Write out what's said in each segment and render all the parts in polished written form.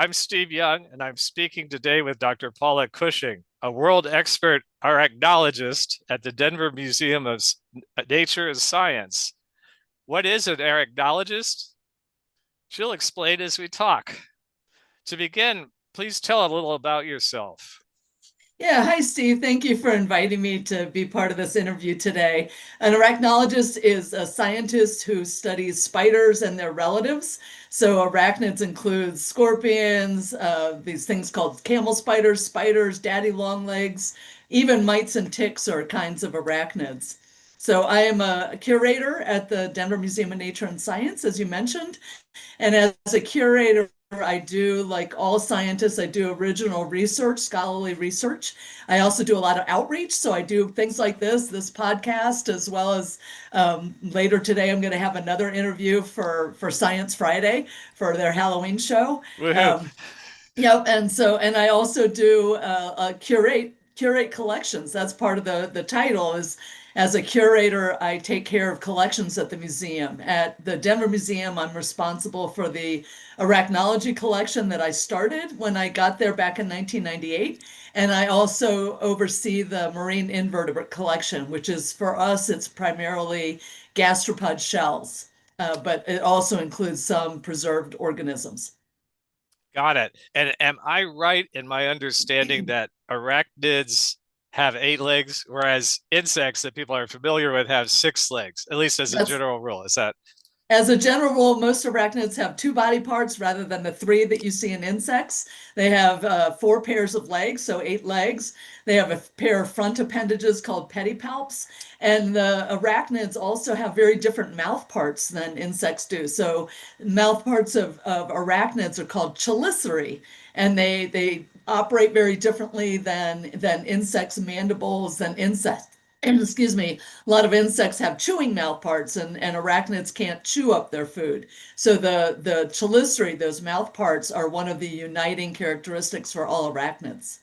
I'm Steve Young, and I'm speaking today with Dr. Paula Cushing, a world expert arachnologist at the Denver Museum of Nature and Science. What is an arachnologist? She'll explain as we talk. To begin, please tell a little about yourself. Yeah, hi, Steve. Thank you for inviting me to be part of this interview today. An arachnologist is a scientist who studies spiders and their relatives. So, arachnids include scorpions, these things called camel spiders, spiders, daddy longlegs, even mites and ticks are kinds of arachnids. So, I am a curator at the Denver Museum of Nature and Science, as you mentioned. And as a curator, I do, like all scientists, I do original research, scholarly research. I also do a lot of outreach. So I do things like this podcast, as well as later today, I'm going to have another interview for Science Friday for their Halloween show. Woohoo. Um, Yep, and I also do curate collections. That's part of the title is as a curator, I take care of collections at the museum. At the Denver Museum, I'm responsible for the arachnology collection that I started when I got there back in 1998, and I also oversee the marine invertebrate collection, which is for us, it's primarily gastropod shells, but it also includes some preserved organisms. Got it. And am I right in my understanding that arachnids have 8 legs, whereas insects that people are familiar with have 6 legs, at least as a That's general rule? Is that As a general rule, most arachnids have two body parts rather than the three that you see in insects. They have four pairs of legs, so 8 legs. They have a pair of front appendages called pedipalps. And the arachnids also have very different mouth parts than insects do. So, mouth parts of arachnids are called chelicerae, and they operate very differently than insects' mandibles, than insects. And excuse me, a lot of insects have chewing mouth parts, and arachnids can't chew up their food. So the chelicerae, those mouth parts, are one of the uniting characteristics for all arachnids.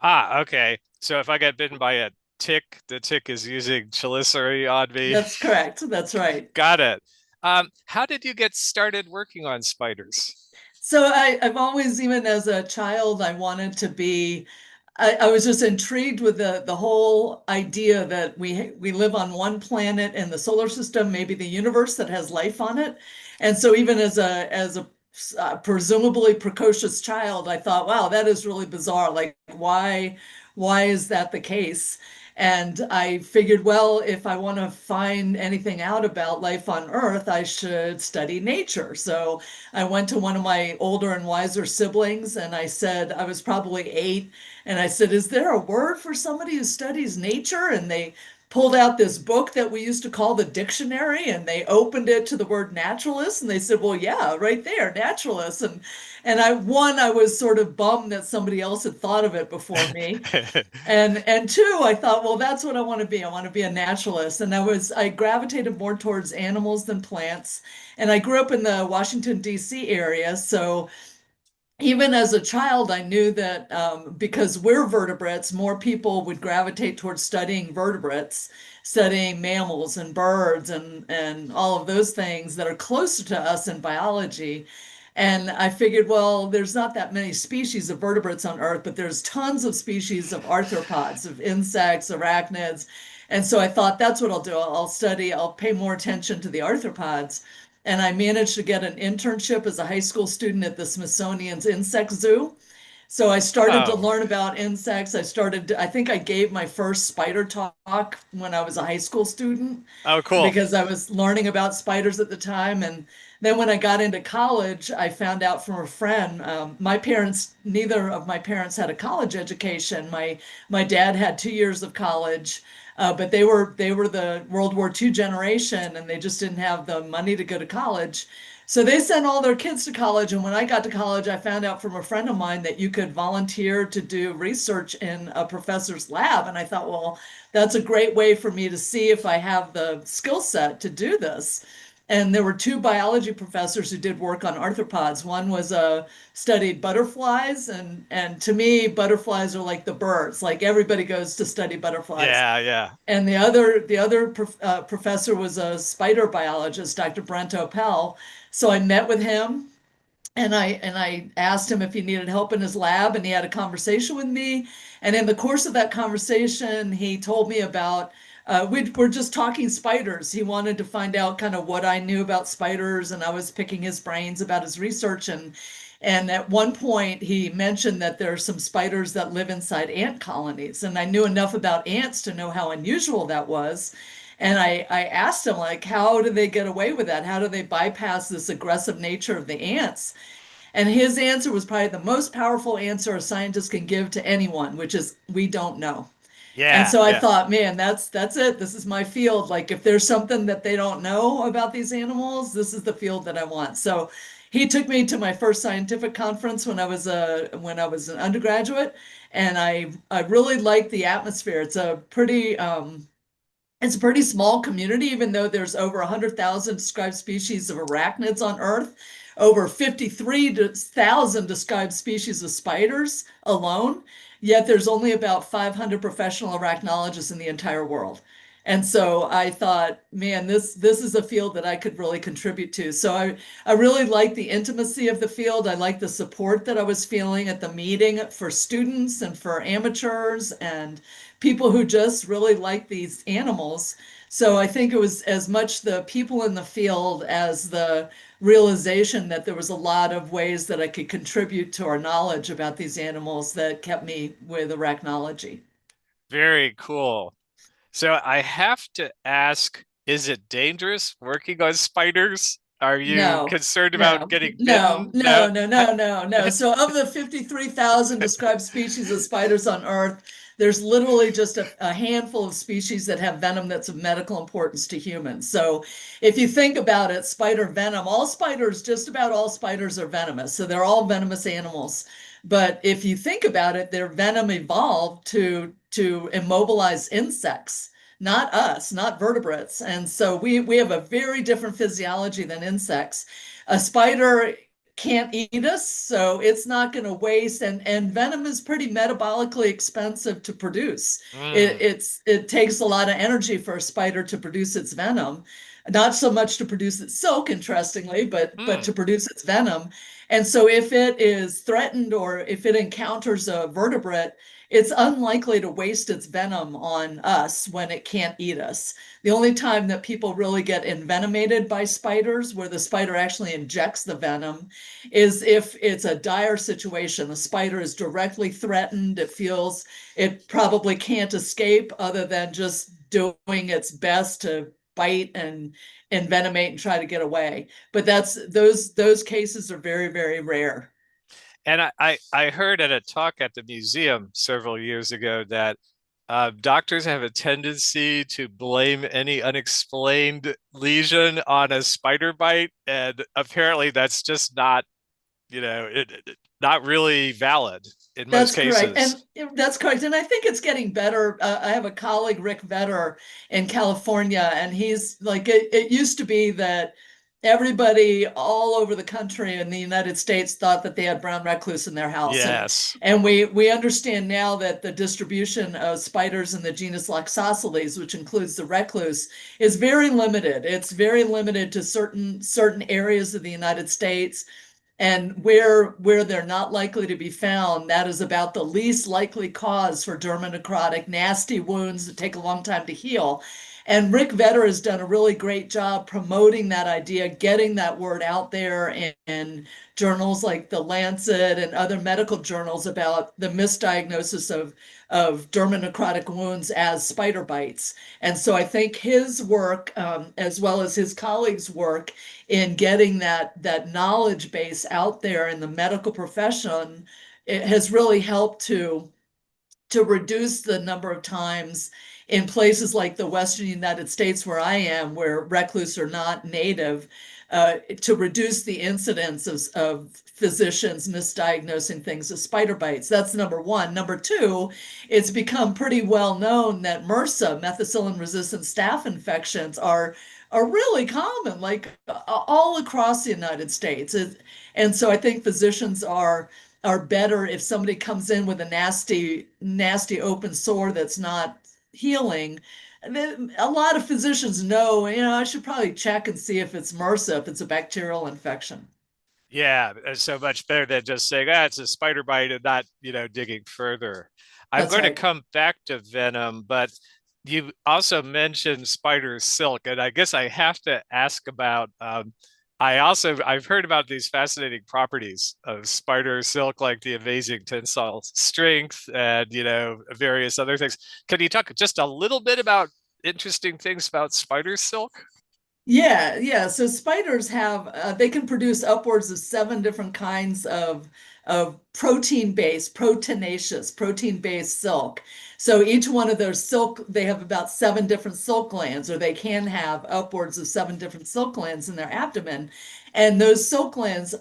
okay. So if I get bitten by a tick, the tick is using chelicerae on me. That's correct. That's right. Got it. How did you get started working on spiders? So I've always, even as a child, I wanted to be. I was just intrigued with the whole idea that we live on one planet in the solar system, maybe the universe that has life on it. And so even as a presumably precocious child, I thought, wow, that is really bizarre. Like, why is that the case? And I figured, well, if I want to find anything out about life on Earth, I should study nature. So I went to one of my older and wiser siblings and I said, I was probably 8, and I said, is there a word for somebody who studies nature? And they pulled out this book that we used to call the dictionary, and they opened it to the word naturalist, and they said, well, yeah, right there, naturalist. And I was sort of bummed that somebody else had thought of it before me. And two, I thought, well, that's what I want to be. I want to be a naturalist. And I gravitated more towards animals than plants. And I grew up in the Washington, D.C. area. So even as a child, I knew that because we're vertebrates, more people would gravitate towards studying vertebrates, studying mammals and birds and all of those things that are closer to us in biology. And I figured, well, there's not that many species of vertebrates on Earth, but there's tons of species of arthropods, of insects, arachnids. And so I thought that's what I'll do. I'll pay more attention to the arthropods. And I managed to get an internship as a high school student at the Smithsonian's Insect Zoo. So I started to Oh, learn about insects. I think I gave my first spider talk when I was a high school student oh, cool. because I was learning about spiders at the time. And then when I got into college, I found out from a friend. Neither of my parents had a college education. My dad had 2 years of college, but they were the World War II generation, and they just didn't have the money to go to college. So they sent all their kids to college. And when I got to college, I found out from a friend of mine that you could volunteer to do research in a professor's lab. And I thought, well, that's a great way for me to see if I have the skill set to do this. And there were two biology professors who did work on arthropods. One was studied butterflies, and to me, butterflies are like the birds. Like everybody goes to study butterflies. Yeah, yeah. And the other professor was a spider biologist, Dr. Brent Opel. So I met with him And I asked him if he needed help in his lab, and he had a conversation with me. And in the course of that conversation, he told me about we were just talking spiders. He wanted to find out kind of what I knew about spiders, and I was picking his brains about his research. And at one point, he mentioned that there are some spiders that live inside ant colonies, and I knew enough about ants to know how unusual that was. And I asked him, like, how do they get away with that? How do they bypass this aggressive nature of the ants? And his answer was probably the most powerful answer a scientist can give to anyone, which is we don't know. And Yeah, so I yeah. thought, man, that's it. This is my field. Like if there's something that they don't know about these animals, this is the field that I want. So he took me to my first scientific conference when I was an undergraduate, and I really liked the atmosphere. It's a pretty small community, even though there's over 100,000 described species of arachnids on Earth, over 53,000 described species of spiders alone, yet there's only about 500 professional arachnologists in the entire world. And so I thought, man, this is a field that I could really contribute to. So I really like the intimacy of the field. I like the support that I was feeling at the meeting for students and for amateurs and people who just really like these animals. So I think it was as much the people in the field as the realization that there was a lot of ways that I could contribute to our knowledge about these animals that kept me with arachnology. Very cool. So I have to ask, is it dangerous working on spiders? Are you No, concerned about no, getting no, bitten? No. no, no, no, no, no. So of the 53,000 described species of spiders on Earth, there's literally just a handful of species that have venom that's of medical importance to humans. So if you think about it, spider venom, all spiders, just about all spiders are venomous. So they're all venomous animals. But if you think about it, their venom evolved to immobilize insects, not us, not vertebrates. And so we have a very different physiology than insects. A spider can't eat us, so it's not going to waste. And venom is pretty metabolically expensive to produce. Mm, It takes a lot of energy for a spider to produce its venom, not so much to produce its silk, interestingly, but to mm. produce its venom. And so if it is threatened or if it encounters a vertebrate, it's unlikely to waste its venom on us when it can't eat us. The only time that people really get envenomated by spiders, where the spider actually injects the venom, is if it's a dire situation. The spider is directly threatened. It feels it probably can't escape other than just doing its best to bite and envenomate and try to get away. But those cases are very, very rare. And I heard at a talk at the museum several years ago that doctors have a tendency to blame any unexplained lesion on a spider bite, and apparently that's just not, not really valid in most That's correct. And cases. that's correct. And I think it's getting better. I have a colleague, Rick Vetter, in California, and he's like, it used to be that everybody all over the country in the United States thought that they had brown recluse in their house. Yes. And we understand now that the distribution of spiders in the genus Loxosceles, which includes the recluse, is very limited. It's very limited to certain areas of the United States, and where they're not likely to be found, that is about the least likely cause for dermonecrotic nasty wounds that take a long time to heal. And Rick Vetter has done a really great job promoting that idea, getting that word out there in journals like The Lancet and other medical journals about the misdiagnosis of dermonecrotic wounds as spider bites. And so I think his work, as well as his colleagues' work in getting that knowledge base out there in the medical profession, it has really helped to reduce the number of times in places like the Western United States where I am, where recluse are not native, to reduce the incidence of physicians misdiagnosing things as spider bites. That's number one. Number two, it's become pretty well known that MRSA, methicillin-resistant staph infections, are really common, like all across the United States. And so I think physicians are better if somebody comes in with a nasty open sore that's not healing. A lot of physicians know, I should probably check and see if it's MRSA, if it's a bacterial infection. Yeah, it's so much better than just saying, ah, it's a spider bite and not, digging further. I'm That's going to right. come back to venom, but you also mentioned spider silk, and I guess I have to ask about. I've heard about these fascinating properties of spider silk, like the amazing tensile strength and various other things. Can you talk just a little bit about interesting things about spider silk? Yeah, yeah. So spiders have they can produce upwards of seven different kinds of protein-based silk. So each one of their silk, they have about seven different silk glands, or they can have upwards of seven different silk glands in their abdomen. And those silk glands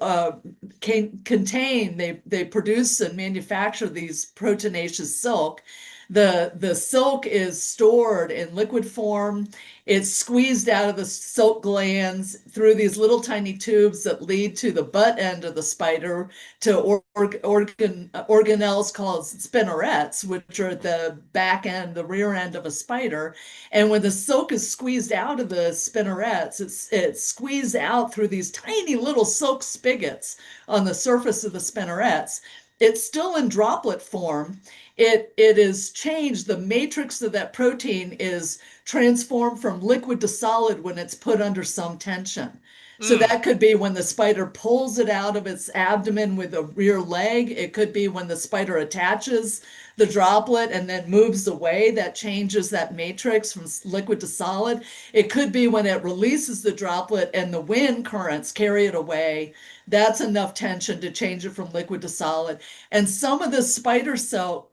they produce and manufacture these proteinaceous silk. The silk is stored in liquid form. It's squeezed out of the silk glands through these little tiny tubes that lead to the butt end of the spider to organelles called spinnerets, which are at the back end, the rear end of a spider. And when the silk is squeezed out of the spinnerets, it's squeezed out through these tiny little silk spigots on the surface of the spinnerets. It's still in droplet form. It is changed. The matrix of that protein is transformed from liquid to solid when it's put under some tension. So Mm. that could be when the spider pulls it out of its abdomen with a rear leg. It could be when the spider attaches the droplet and then moves away. That changes that matrix from liquid to solid. It could be when it releases the droplet and the wind currents carry it away. That's enough tension to change it from liquid to solid. And some of the spider cell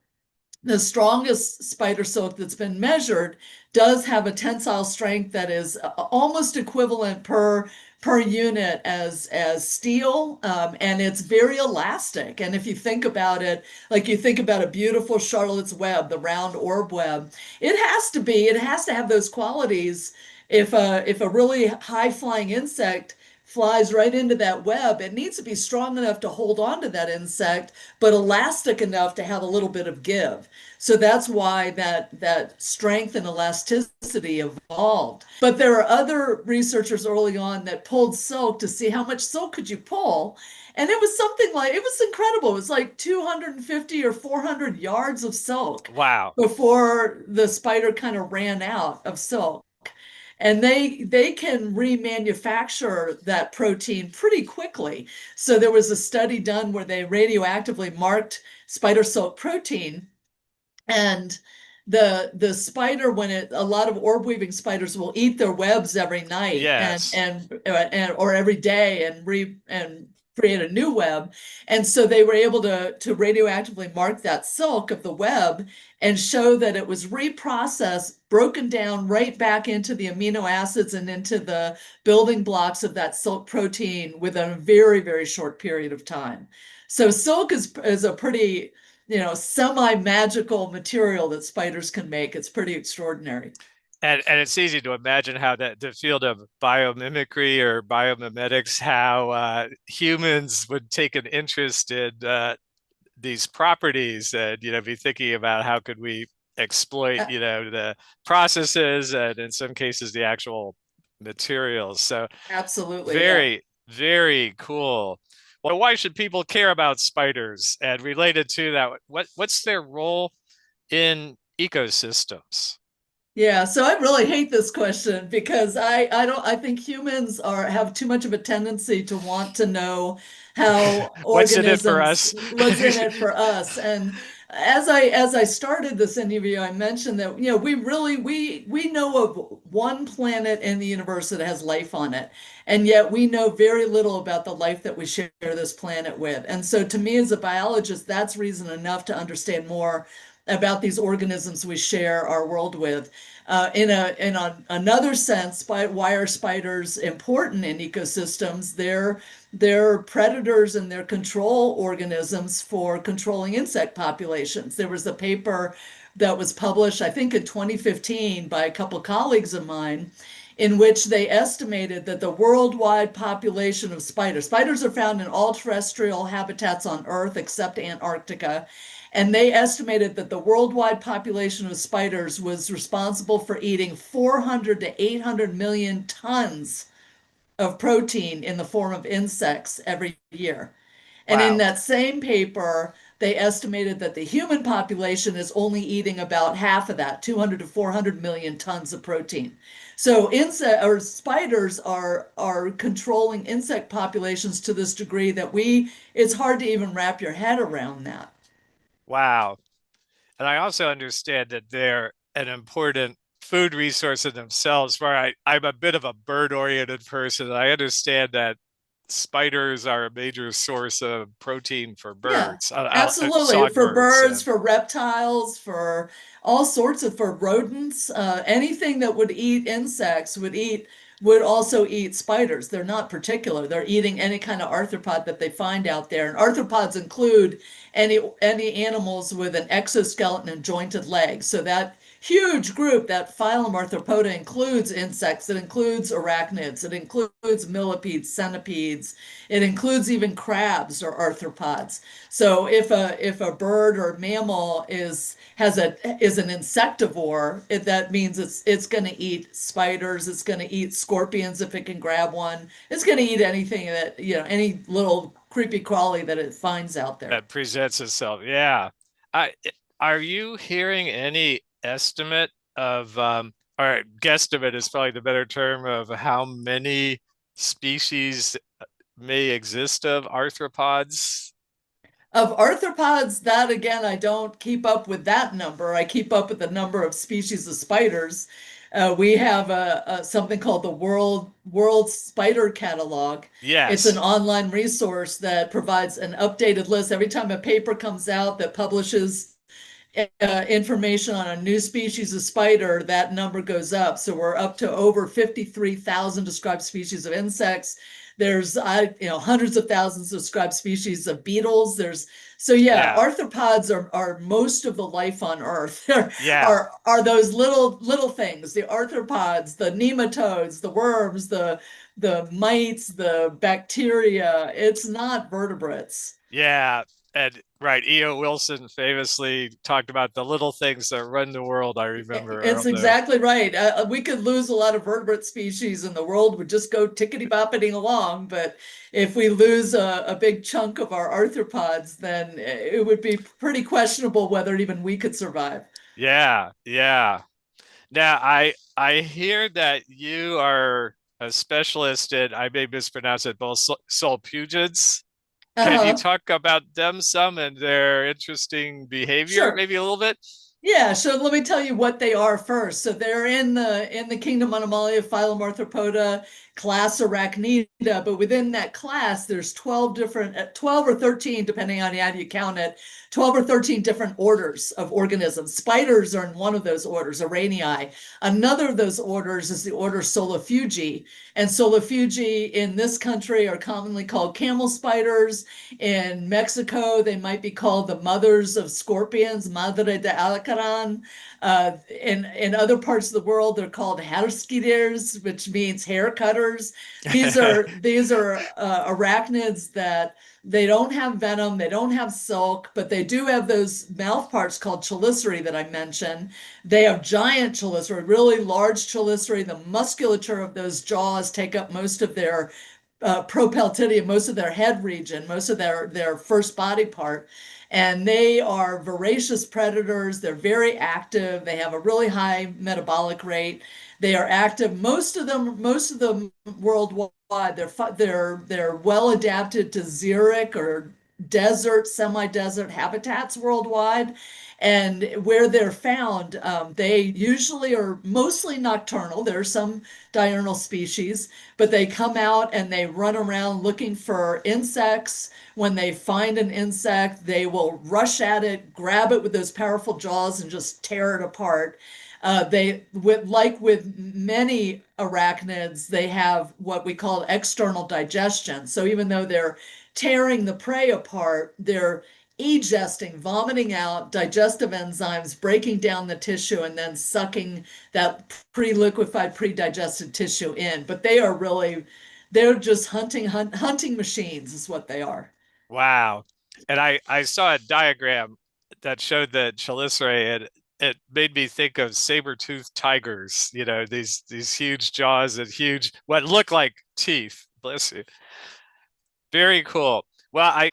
the strongest spider silk that's been measured does have a tensile strength that is almost equivalent per unit as steel, and it's very elastic. And if you think about it, like you think about a beautiful Charlotte's web, the round orb web, it has to have those qualities. If a really high flying insect flies right into that web, it needs to be strong enough to hold on to that insect, but elastic enough to have a little bit of give. So that's why that strength and elasticity evolved. But there are other researchers early on that pulled silk to see how much silk could you pull. And it was something like, it was incredible. It was like 250 or 400 yards of silk Wow. before the spider kind of ran out of silk. And they can remanufacture that protein pretty quickly. So there was a study done where they radioactively marked spider silk protein, and the spider, when it a lot of orb weaving spiders will eat their webs every night Yes. and or every day and create a new web. And so they were able to radioactively mark that silk of the web and show that it was reprocessed, broken down right back into the amino acids and into the building blocks of that silk protein within a very, very short period of time. So silk is a pretty, semi-magical material that spiders can make. It's pretty extraordinary. And it's easy to imagine how that the field of biomimicry or biomimetics, how humans would take an interest in these properties and be thinking about how could we exploit A- the processes and in some cases the actual materials. So Absolutely, yeah. very, very cool. Well, why should people care about spiders? And related to that, what's their role in ecosystems? Yeah, so I really hate this question because I think humans are have too much of a tendency to want to know how What's in it for organisms us? was in it for us. And as I started this interview, I mentioned that we know of one planet in the universe that has life on it, and yet we know very little about the life that we share this planet with. And so to me as a biologist, that's reason enough to understand more about these organisms we share our world with. Another sense, why are spiders important in ecosystems? They're predators and they're control organisms for controlling insect populations. There was a paper that was published, I think, in 2015 by a couple colleagues of mine, in which they estimated that the worldwide population of spiders are found in all terrestrial habitats on Earth except Antarctica, and they estimated that the worldwide population of spiders was responsible for eating 400 to 800 million tons of protein in the form of insects every year. And in Wow. that same paper, they estimated that the human population is only eating about half of that, 200 to 400 million tons of protein. So insect or spiders are controlling insect populations to this degree that it's hard to even wrap your head around that. Wow. And I also understand that they're an important food resource in themselves, where I'm a bit of a bird-oriented person. I understand that spiders are a major source of protein for Yeah, birds, absolutely. For songbirds. birds, for reptiles, for all sorts of, for rodents, anything that would eat insects would also eat spiders. They're not particular. They're eating any kind of arthropod that they find out there. And arthropods include any animals with an exoskeleton and jointed legs. So that huge group, that phylum Arthropoda, includes insects, it includes arachnids, it includes millipedes, centipedes, it includes even crabs or arthropods. So if a bird or mammal is an insectivore, that means it's going to eat spiders, it's going to eat scorpions if it can grab one, it's going to eat anything that, any little creepy crawly that it finds out there. That presents itself. Yeah. I are you hearing any estimate of or guesstimate is probably the better term of how many species may exist of arthropods? Of arthropods, that again, I don't keep up with that number. I keep up with the number of species of spiders. We have something called the World Spider Catalog. It's an Yes. online resource that provides an updated list every time a paper comes out that publishes information on a new species of spider. That number goes up. So we're up to over 53,000 described species of insects. There's hundreds of thousands of described species of beetles. So yeah, Yeah. arthropods are most of the life on Earth. There Yeah. are those little things, the arthropods, the nematodes, the worms, the mites, the bacteria. It's not vertebrates. Yeah. And right, E.O. Wilson famously talked about the little things that run the world, I remember It's on the exactly right. We could lose a lot of vertebrate species and the world would just go tickety-boppeting along. But if we lose a big chunk of our arthropods, then it would be pretty questionable whether even we could survive. yeah, yeah. Now, I hear that you are a specialist in, I may mispronounce it, both sulfugids. Can you Uh-huh. talk about them some and their interesting behavior, Sure. maybe a little bit? Yeah, so let me tell you what they are first. So they're in the kingdom Animalia, phylum Arthropoda, class Arachnida, but within that class, there's 12 different, 12 or 13, depending on how you count it, 12 or 13 different orders of organisms. Spiders are in one of those orders, Arachnii. Another of those orders is the order Solifugi, and Solifugi in this country are commonly called camel spiders. In Mexico, they might be called the mothers of scorpions, Madre de Alacran. In other parts of the world, they're called herskiders, which means hair cutters. These are arachnids that they don't have venom, they don't have silk, but they do have those mouth parts called chelicerae that I mentioned. They have giant chelicerae, really large chelicerae. The musculature of those jaws take up most of their propeltidium, most of their head region, most of their first body part. And they are voracious predators. They're very active. They have a really high metabolic rate. They are active. Most of them worldwide. They're well adapted to xeric or desert, semi-desert habitats worldwide. And where they're found, they usually are mostly nocturnal. There are some diurnal species, but they come out and they run around looking for insects. When they find an insect, they will rush at it, grab it with those powerful jaws, and just tear it apart. Like with many arachnids, they have what we call external digestion. So even though they're tearing the prey apart, they're egesting, vomiting out digestive enzymes, breaking down the tissue, and then sucking that pre-liquefied, pre-digested tissue in. But they're just hunting machines, is what they are. Wow. And I saw a diagram that showed that chelicerae, it made me think of saber-toothed tigers, these huge jaws and huge what look like teeth. Bless you. Very cool. Well, I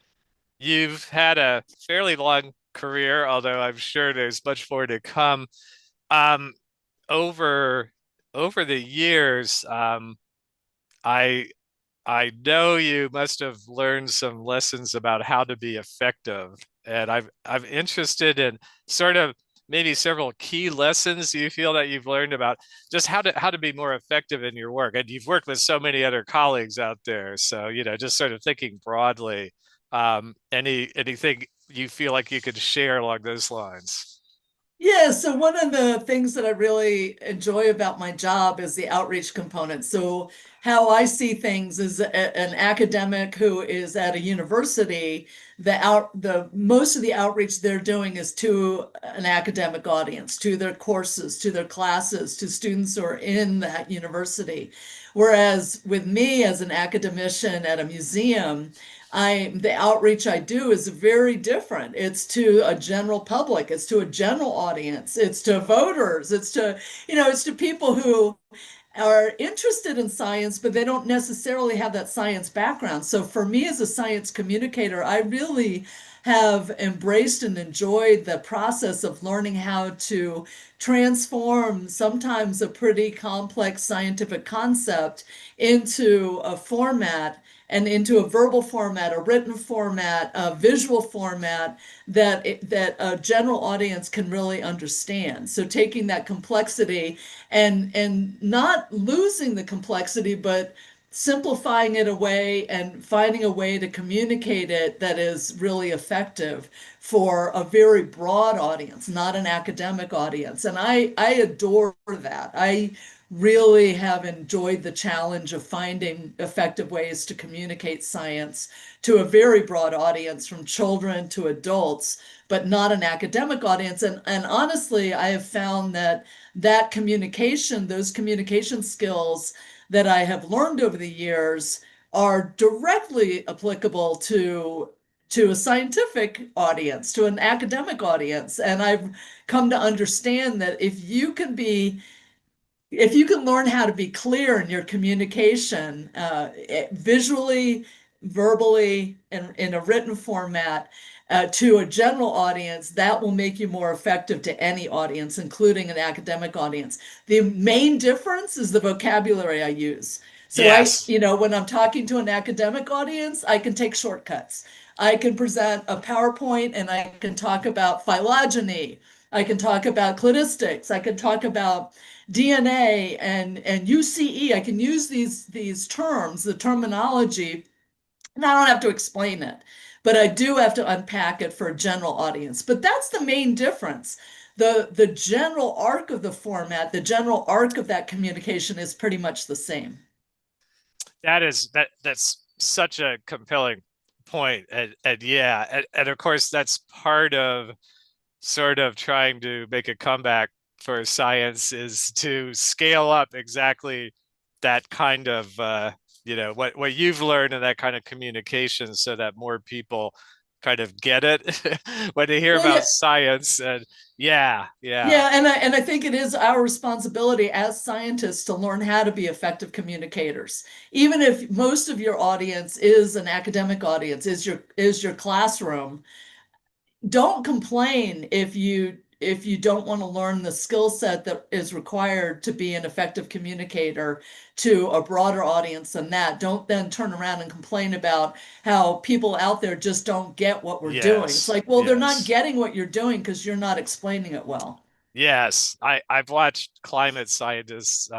you've had a fairly long career, although I'm sure there's much more to come. Um, over over the years, I I know you must have learned some lessons about how to be effective, and I'm interested in sort of maybe several key lessons you feel that you've learned about just how to be more effective in your work. And you've worked with so many other colleagues out there, so just sort of thinking broadly. Anything you feel like you could share along those lines? Yeah, so one of the things that I really enjoy about my job is the outreach component. So how I see things as an academic who is at a university, the most of the outreach they're doing is to an academic audience, to their courses, to their classes, to students who are in that university. Whereas with me as an academician at a museum, the outreach I do is very different. It's to a general public, it's to a general audience, it's to voters, it's to people who are interested in science, but they don't necessarily have that science background. So for me as a science communicator, I really have embraced and enjoyed the process of learning how to transform sometimes a pretty complex scientific concept into a format and into a verbal format, a written format, a visual format that a general audience can really understand. So taking that complexity and not losing the complexity, but simplifying it away and finding a way to communicate it that is really effective for a very broad audience, not an academic audience. And I adore that. I really have enjoyed the challenge of finding effective ways to communicate science to a very broad audience, from children to adults, but not an academic audience. And honestly, I have found that those communication skills that I have learned over the years are directly applicable to a scientific audience, to an academic audience. And I've come to understand that if you can learn how to be clear in your communication, visually, verbally, and in a written format, to a general audience, that will make you more effective to any audience, including an academic audience. The main difference is the vocabulary I use. So Yes. when I'm talking to an academic audience, I can take shortcuts. I can present a PowerPoint and I can talk about phylogeny. I can talk about cladistics. I can talk about DNA and UCE. I can use these terms, the terminology, and I don't have to explain it, but I do have to unpack it for a general audience. But that's the main difference. The general arc of the format, the general arc of that communication is pretty much the same. That's such a compelling point. And yeah, and of course that's part of sort of trying to make a comeback for science is to scale up exactly that kind of what you've learned in that kind of communication so that more people kind of get it when they hear Well, about yeah, science. And yeah, yeah. yeah, and I think it is our responsibility as scientists to learn how to be effective communicators. Even if most of your audience is an academic audience, is your classroom, don't complain if you don't want to learn the skill set that is required to be an effective communicator to a broader audience than that. Don't then turn around and complain about how people out there just don't get what we're doing. It's Yes, like, well, they're not yes. getting what you're doing because you're not explaining it well. Yes, I've watched climate scientists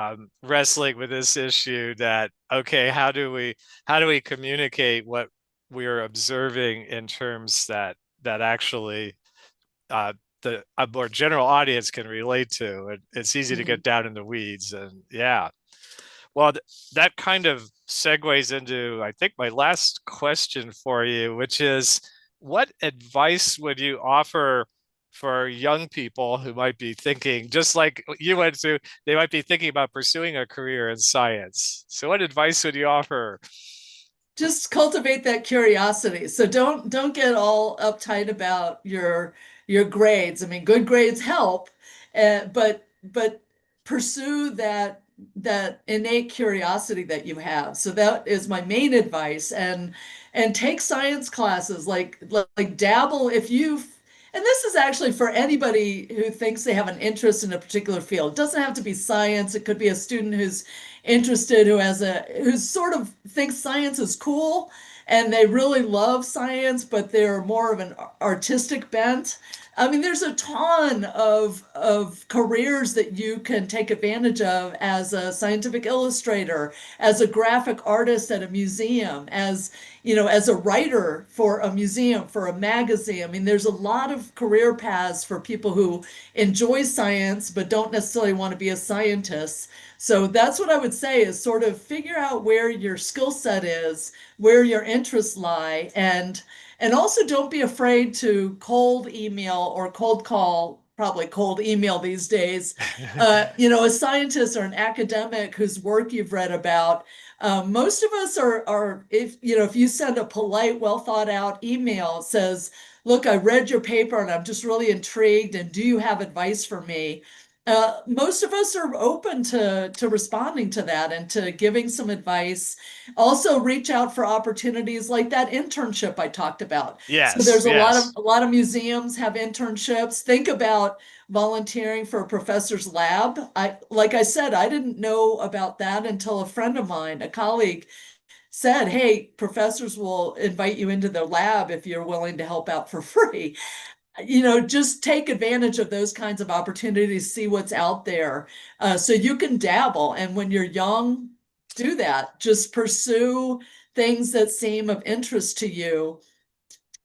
wrestling with this issue that okay, how do we communicate what we're observing in terms that actually the a more general audience can relate to. It's easy to Mhm. get down in the weeds, and yeah. Well, that kind of segues into, I think, my last question for you, which is what advice would you offer for young people who might be thinking, just like you went through, they might be thinking about pursuing a career in science? So, what advice would you offer? Just cultivate that curiosity. So don't get all uptight about your grades. I mean, good grades help, But pursue that innate curiosity that you have. So that is my main advice. And take science classes, like dabble if you, and this is actually for anybody who thinks they have an interest in a particular field. It doesn't have to be science. It could be a student who's interested, who sort of thinks science is cool and they really love science, but they're more of an artistic bent. I mean, there's a ton of careers that you can take advantage of as a scientific illustrator, as a graphic artist at a museum, as a writer for a museum, for a magazine. I mean, there's a lot of career paths for people who enjoy science but don't necessarily want to be a scientist. So that's what I would say is sort of figure out where your skill set is, where your interests lie, and also don't be afraid to cold email or cold call, probably cold email these days, a scientist or an academic whose work you've read about. Most of us if you send a polite, well thought out email, it says, look, I read your paper and I'm just really intrigued, and do you have advice for me? Most of us are open to responding to that and to giving some advice. Also, reach out for opportunities like that internship I talked about. So Yes, there's yes. a lot of museums have internships. Think about volunteering for a professor's lab. Like I said, I didn't know about that until a friend of mine, a colleague, said, "Hey, professors will invite you into their lab if you're willing to help out for free." Just take advantage of those kinds of opportunities, see what's out there. So you can dabble. And when you're young, do that. Just pursue things that seem of interest to you,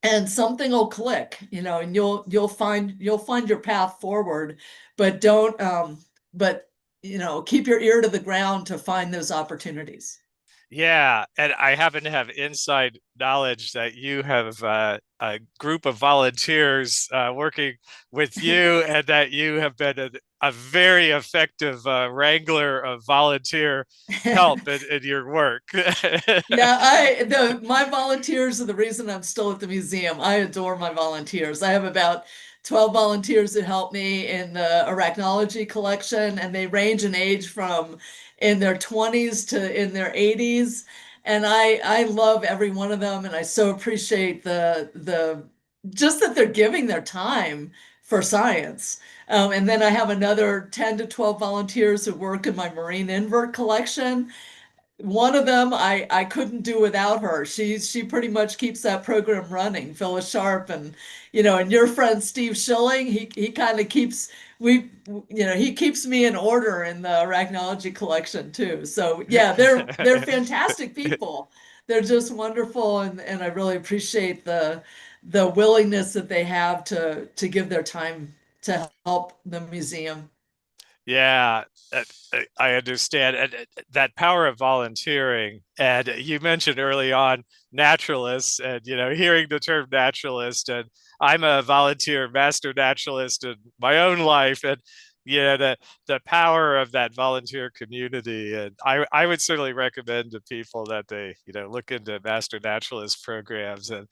and something will click, and you'll find your path forward. But don't but keep your ear to the ground to find those opportunities. Yeah, and I happen to have inside knowledge that you have a group of volunteers working with you, and that you have been a very effective wrangler of volunteer help in your work. Yeah, my volunteers are the reason I'm still at the museum. I adore my volunteers. I have about 12 volunteers who help me in the arachnology collection, and they range in age from in their 20s to in their 80s. And I love every one of them, and I so appreciate the just that they're giving their time for science. And then I have another 10 to 12 volunteers who work in my marine invert collection. One of them I couldn't do without her. She pretty much keeps that program running. Phyllis Sharp, and your friend Steve Schilling, he kind of he keeps me in order in the arachnology collection too. So yeah, they're fantastic people. They're just wonderful, and I really appreciate the willingness that they have to give their time to help the museum. Yeah, I understand. And that power of volunteering. And you mentioned early on naturalists, and hearing the term naturalist, and I'm a volunteer master naturalist in my own life, and the power of that volunteer community. And I would certainly recommend to people that they look into master naturalist programs. And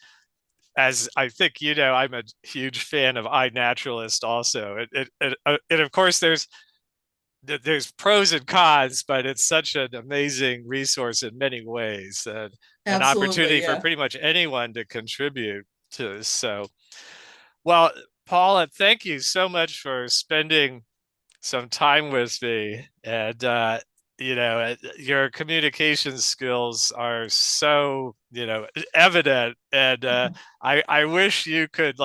as I think I'm a huge fan of iNaturalist also. And of course there's pros and cons, but it's such an amazing resource in many ways, and an Absolutely, opportunity for yeah. pretty much anyone to contribute to this. So, well, Paula, thank you so much for spending some time with me. And your communication skills are so evident. And I wish you could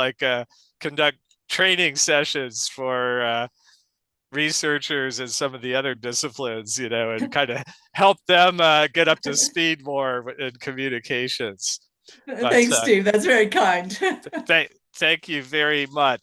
conduct training sessions for researchers and some of the other disciplines, and kind of help them get up to speed more in communications. But Thanks, Steve. That's very kind. thank you very much.